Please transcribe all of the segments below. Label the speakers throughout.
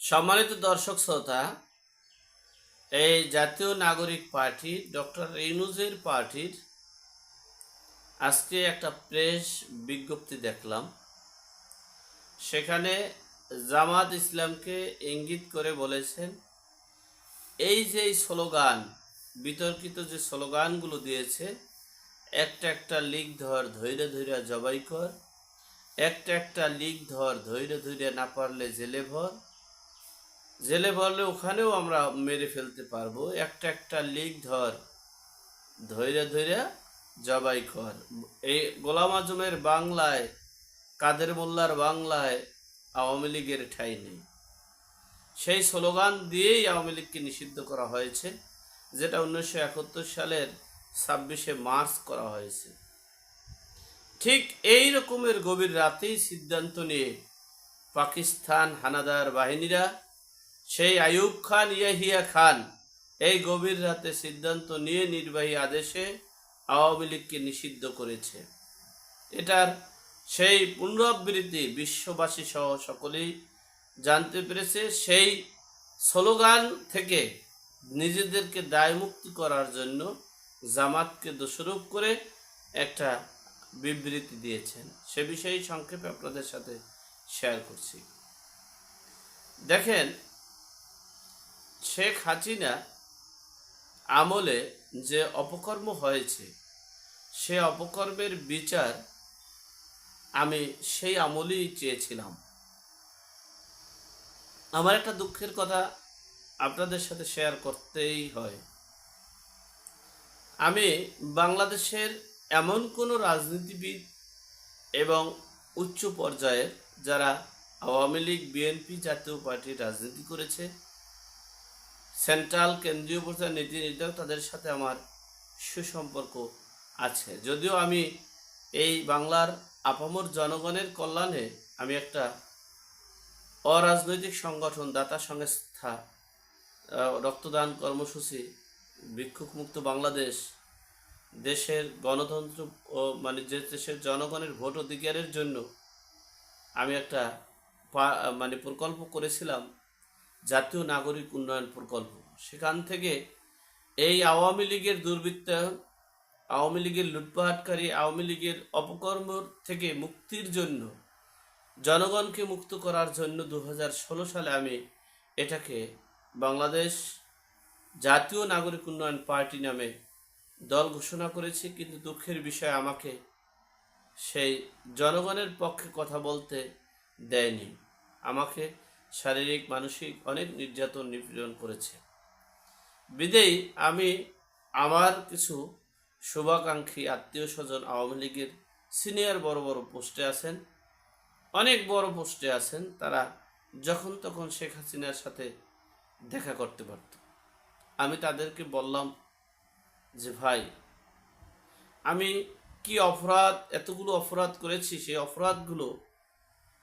Speaker 1: সম্মানিত দর্শক শ্রোতা, এই জাতীয় নাগরিক পার্টি ডক্টর ইউনূসের পার্টির আজকে একটা প্রেস বিজ্ঞপ্তি দেখলাম। সেখানে জামাত ইসলামকে ইঙ্গিত করে বলেছেন, এই যে স্লোগান, বিতর্কিত যে স্লোগানগুলো দিয়েছে, একটা একটা লিগ ধর ধৈর্য ধৈর্য জবাই কর, একটা একটা লিগ ধর ধৈর্য ধৈর্য না পারলে জেলে ভর, জেলে ভরলে ওখানেও আমরা মেরে ফেলতে পারবো, একটা একটা লিগ ধর ধৈর্য ধৈর্য জবাই কর। এই গোলাম আজমের বাংলায়, কাদের মোল্লার বাংলায় আওয়ামী লীগের ঠাঁই নেই। সেই স্লোগান দিয়েই আওয়ামী লীগকে নিষিদ্ধ করা হয়েছে, যেটা 1971 সালের 26শে মার্চ করা হয়েছে। ঠিক এই রকমের গভীর রাতেই সিদ্ধান্ত নিয়ে পাকিস্তান হানাদার বাহিনীরা, সেই আইয়ুব খান, ইয়াহিয়া খান, এই গভীর রাতে সিদ্ধান্ত নিয়ে নির্বাহী আদেশে আওয়ামী লীগকে নিষিদ্ধ করেছে। এটার সেই পুনরাবৃত্তি বিশ্ববাসী সহ সকলেই জানতে পেরেছে। সেই স্লোগান থেকে নিজেদেরকে দায়মুক্তি করার জন্য জামাতকে দোষারোপ করে একটা বিবৃতি দিয়েছেন। সে বিষয়ে সংক্ষেপে আপনাদের সাথে শেয়ার করছি। দেখেন, শেখ হাসিনা আমলে যে অপকর্ম হয়েছে, সে অপকর্মের বিচার আমি সেই আমলেই চেয়েছিলাম। আমার একটা দুঃখের কথা আপনাদের সাথে শেয়ার করতেই হয়। আমি বাংলাদেশের এমন কোনো রাজনীতিবিদ এবং উচ্চ পর্যায়ের যারা আওয়ামী লীগ, বিএনপি, জাতীয় পার্টির রাজনীতি করেছে, সেন্ট্রাল কেন্দ্রীয় পর্যায়ের নীতি নির্ধারক, তাদের সাথে আমার সুসম্পর্ক আছে। যদিও আমি এই বাংলার আপামর জনগণের কল্যাণে আমি একটা অরাজনৈতিক সংগঠন, দাতা সংস্থা, রক্তদান কর্মসূচি, ভিক্ষুক মুক্ত বাংলাদেশ, দেশের গণতন্ত্র ও যে দেশের জনগণের ভোট অধিকারের জন্য আমি একটা প্রকল্প করেছিলাম, জাতীয় নাগরিক উন্নয়ন প্রকল্প। সেখান থেকে এই আওয়ামী লীগের দুর্বৃত্তায়ন, আওয়ামী লীগের লুটপাটকারী, আওয়ামী লীগের অপকর্ম থেকে মুক্তির জন্য, জনগণকে মুক্ত করার জন্য 2016 সালে আমি এটাকে বাংলাদেশ জাতীয় নাগরিক উন্নয়ন পার্টি নামে দল ঘোষণা করেছি। কিন্তু দুঃখের বিষয়, আমাকে সেই জনগণের পক্ষে কথা বলতে দেয়নি। আমাকে শারীরিক, মানসিক অনেক নির্যাতন, নিপীড়ন করেছে। বিদেয়ী আমি আমার কিছু শুভাকাঙ্ক্ষী আত্মীয় স্বজন আওয়ামী লীগের সিনিয়র বড় বড় পোস্টে আছেন, অনেক বড় পোস্টে আছেন, তারা যখন তখন শেখ হাসিনার সাথে দেখা করতে পারত। আমি তাদেরকে বললাম যে, ভাই, আমি কি অপরাধ, এতগুলো অপরাধ করেছি, সেই অপরাধগুলো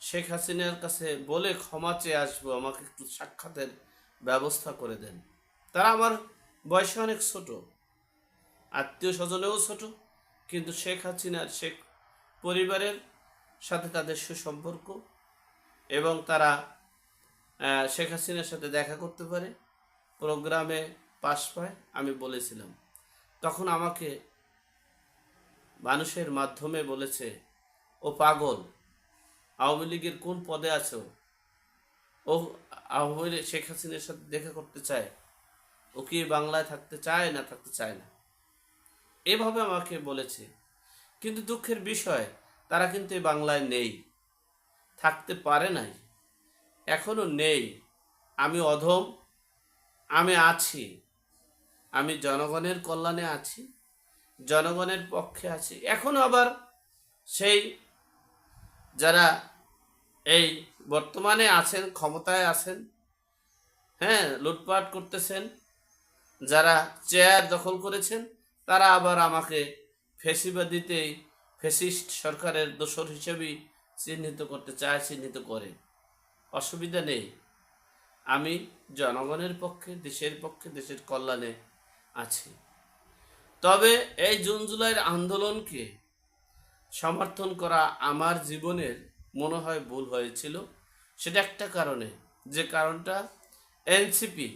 Speaker 1: শেখ হাসিনার কাছে বলে ক্ষমা চেয়ে আসবো, আমাকে একটু সাক্ষাতের ব্যবস্থা করে দেন। তারা আমার বয়সে অনেক ছোট, আত্মীয় স্বজনেও ছোট, কিন্তু শেখ হাসিনার, শেখ পরিবারের সাথে তাদের সুসম্পর্ক এবং তারা শেখ হাসিনার সাথে দেখা করতে পারে, প্রোগ্রামে পাশ পায়। আমি বলেছিলাম, তখন আমাকে মানুষের মাধ্যমে বলেছে, ও পাগল, আওয়ামী লীগের কোন পদে আছে, ও আওয়ামী লীগ শেখ হাসিনার সাথে দেখা করতে চায়, ও কি বাংলায় থাকতে চায় না থাকতে চায় না, এভাবে আমাকে বলেছে। কিন্তু দুঃখের বিষয়, তারা কিন্তু এই বাংলায় নেই, থাকতে পারে নাই, এখনো নেই। আমি অধম, আমি আছি, আমি জনগণের কল্যাণে আছি, জনগণের পক্ষে আছি। এখনো আবার সেই যারা এই বর্তমানে আছেন, ক্ষমতায় আছেন, হ্যাঁ, লুটপাট করতেছেন, যারা চেয়ার দখল করেছেন, তারা আবার আমাকে ফ্যাসিবাদীতেই, ফ্যাসিস্ট সরকারের দোসর হিসেবেই চিহ্নিত করতে চায়, চিহ্নিত করে। অসুবিধা নেই, আমি জনগণের পক্ষে, দেশের পক্ষে, দেশের কল্যাণে আছি। তবে এই জুন জুলাইয়ের আন্দোলনকে সমর্থন করা আমার জীবনের মনে হয় ভুল হয়েছিল। সেটা একটা কারণে, যে কারণটা এনসিপি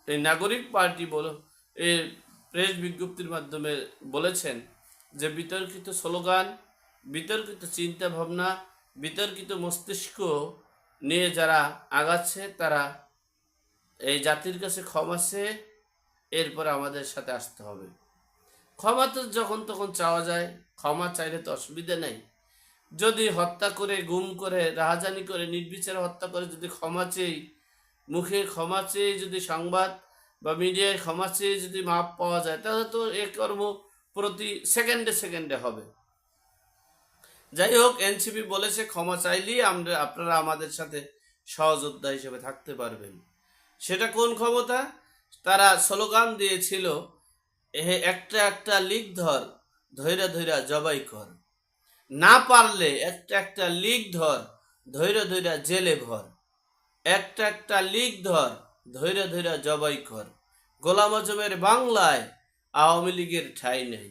Speaker 1: এই নাগরিক পার্টি এই প্রেস বিজ্ঞপ্তির মাধ্যমে বলেছেন যে বিতর্কিত স্লোগান, বিতর্কিত চিন্তা ভাবনা, বিতর্কিত মস্তিষ্ক নিয়ে যারা আগাচ্ছে তারা এই জাতির কাছে ক্ষমা চেয়ে এরপর আমাদের সাথে আসতে হবে। ক্ষমা তো যখন তখন চাওয়া যায়, ক্ষমা চাইলে তো অসুবিধা নেই। যদি হত্যা করে, গুম করে, রাহাজানি করে, নির্বিচারে হত্যা করে যদি ক্ষমা চেয়ে, মুখে ক্ষমা চেয়ে যদি সংবাদ বা মিডিয়ায় ক্ষমা চেয়ে যদি মাপ পাওয়া যায়, তাহলে তো এ কর্ম প্রতি সেকেন্ডে সেকেন্ডে হবে। যাই হোক, এনসিপি বলেছে ক্ষমা চাইলেই আপনারা আমাদের সাথে সহযোদ্ধা হিসেবে থাকতে পারবেন। সেটা কোন ক্ষমতা? তারা স্লোগান দিয়েছিল, একটা একটা লিক ধর, ধৈরা ধৈরা জবাই কর। না পারলে একটা একটা লিক ধর, ধৈরা ধৈরা জেলে ভর। একটা একটা লিক ধর, ধৈরা ধৈরা জবাই কর। গোলাম আজমের বাংলায় আওয়ামী লীগের ঠাঁই নেই,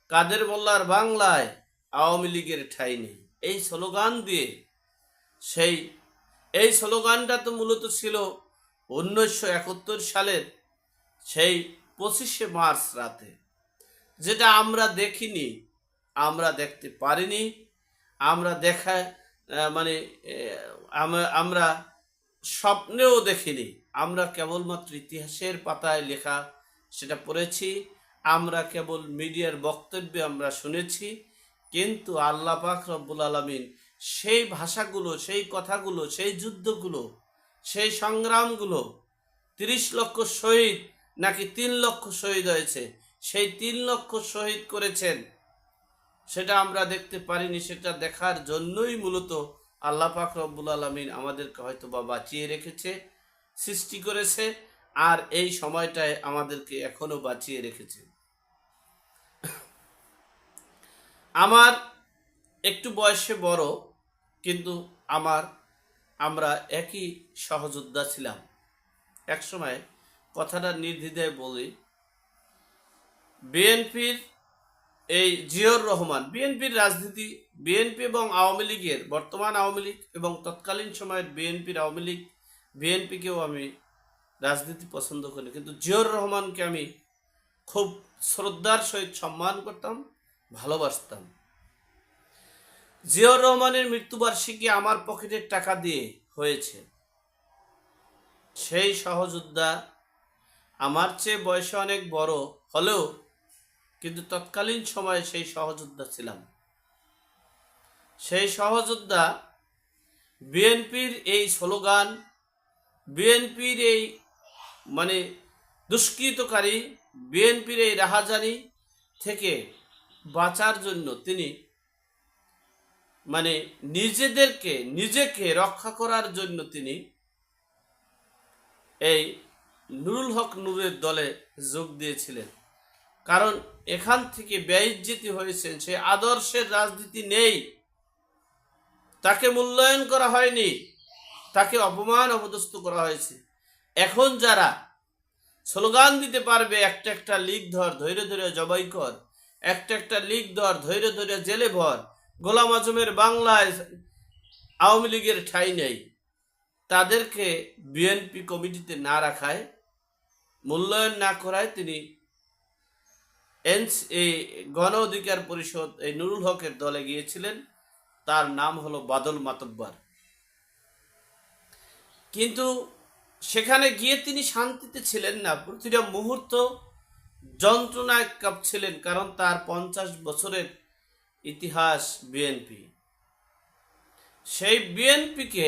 Speaker 1: কাদের মোল্লার বাংলায় আওয়ামী লীগের ঠাঁই নেই। এই স্লোগান দিয়ে এই স্লোগানটা তো মূলত ছিল 1971 সালের সেই 25শে মার্চ রাতে, যেটা আমরা দেখিনি, আমরা দেখতে পারিনি, আমরা আমরা স্বপ্নেও দেখিনি। আমরা কেবলমাত্র ইতিহাসের পাতায় লেখা সেটা পড়েছি, আমরা কেবল মিডিয়ার বক্তব্যে আমরা শুনেছি। কিন্তু আল্লাহ পাক রব্বুল আলামিন সেই ভাষাগুলো, সেই কথাগুলো, সেই যুদ্ধগুলো, সেই সংগ্রামগুলো, 30 লক্ষ শহীদ নাকি 3 লক্ষ শহীদ হয়েছে, সেই 3 লক্ষ শহীদ করেছেন, সেটা আমরা দেখতে পারিনি। সেটা দেখার জন্যই মূলত আল্লাহ পাক রব্বুল আলামিন আমাদেরকে হয়তো বা বাঁচিয়ে রেখেছে, সৃষ্টি করেছে, আর এই সময়টায় আমাদেরকে এখনো বাঁচিয়ে রেখেছে। আমার একটু বয়সে বড়, কিন্তু আমরা একই সহযোদ্ধা ছিলাম। একসময় কথাটা নির্দ্বিধায় বলি, বিএনপির এই জিয়র রহমান, বিএনপির রাজনীতি, বিএনপি এবং আওয়ামী লীগের, বর্তমান আওয়ামী লীগ এবং তৎকালীন সময়ের বিএনপির আওয়ামী লীগ, বিএনপিকেও আমি রাজনীতি পছন্দ করি, কিন্তু জিয়র রহমানকে আমি খুব শ্রদ্ধার সহিত সম্মান করতাম, ভালোবাসতাম। জিয়র রহমানের মৃত্যুবার্ষিকী আমার পকেটের টাকা দিয়ে হয়েছে। সেই সহযোদ্ধা আমার চেয়ে বয়সে অনেক বড় হলেও কিন্তু তৎকালীন সময়ে সেই সহযোদ্ধা ছিলাম। সেই সহযোদ্ধা বিএনপির এই স্লোগান, বিএনপির এই দুষ্কৃতকারী, বিএনপির এই রাহাজানি থেকে বাঁচার জন্য তিনি নিজেকে রক্ষা করার জন্য তিনি এই নুরুল হক নূরের দলে যোগ দিয়েছিলেন। কারণ এখান থেকে বেইজ্জতি হয়েছেন, সে আদর্শের রাজনীতি নেই, তাকে মূল্যায়ন করা হয়নি, তাকে অপমান অপদস্থ করা হয়েছে। এখন যারা স্লোগান দিতে পারবে, একটা একটা লিক ধর, ধৈর্য ধৈর্য জবাই কর, একটা একটা লিক ধর, ধৈর্য ধৈর্য জেলে ভর, গোলাম আজমের বাংলায় আওয়ামী লীগের ঠাঁই নেই, তাদেরকে বিএনপি কমিটিতে না রাখায়, মূল্যায়ন না করায় তিনি এই গণ অধিকার পরিষদ এই নুরুল হকের দলে গিয়েছিলেন। তার নাম হলো বাদল মাতব্বর। কিন্তু সেখানে গিয়ে তিনি শান্তিতে ছিলেন না, প্রতিটা মুহূর্ত যন্ত্রণায় কাঁপছিলেন, কারণ তার 50 বছরের ইতিহাস বিএনপি। সেই বিএনপিকে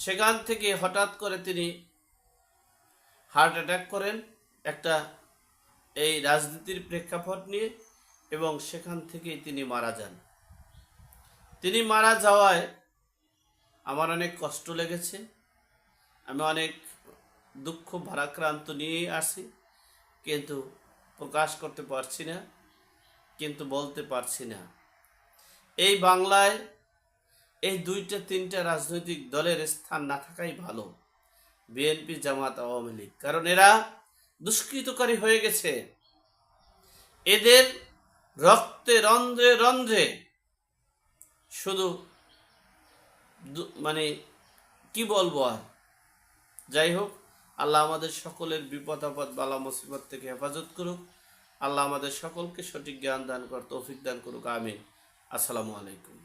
Speaker 1: সেখান থেকে হঠাৎ করে তিনি হার্ট অ্যাটাক করেন একটা এই রাজনীতির প্রেক্ষাপট নিয়ে, এবং সেখান থেকেই তিনি মারা যান। তিনি মারা যাওয়ায় আমার অনেক কষ্ট লেগেছে, আমি অনেক দুঃখ ভারাক্রান্ত নিয়েই আসি, কিন্তু প্রকাশ করতে পারছি না, কিন্তু বলতে পারছি না। এই বাংলায় এই 2-3টা রাজনৈতিক দলের স্থান না থাকাই ভালো, বিএনপি, জামাত, আওয়ামী লীগ, কারণ এরা দুষ্কৃতকারী হয়ে গেছে। এদের রক্তে রন্ধ্রে রন্ধ্রে শুধু কি বলবো আর, যাই হোক, আল্লাহ আমাদের সকলের বিপদ আপদ বালা মুসিবত থেকে হেফাজত করুক। আল্লাহ আমাদের সকলকে সঠিক জ্ঞান দান কর, তৌফিক দান করুক। আমিন। আসসালামু আলাইকুম।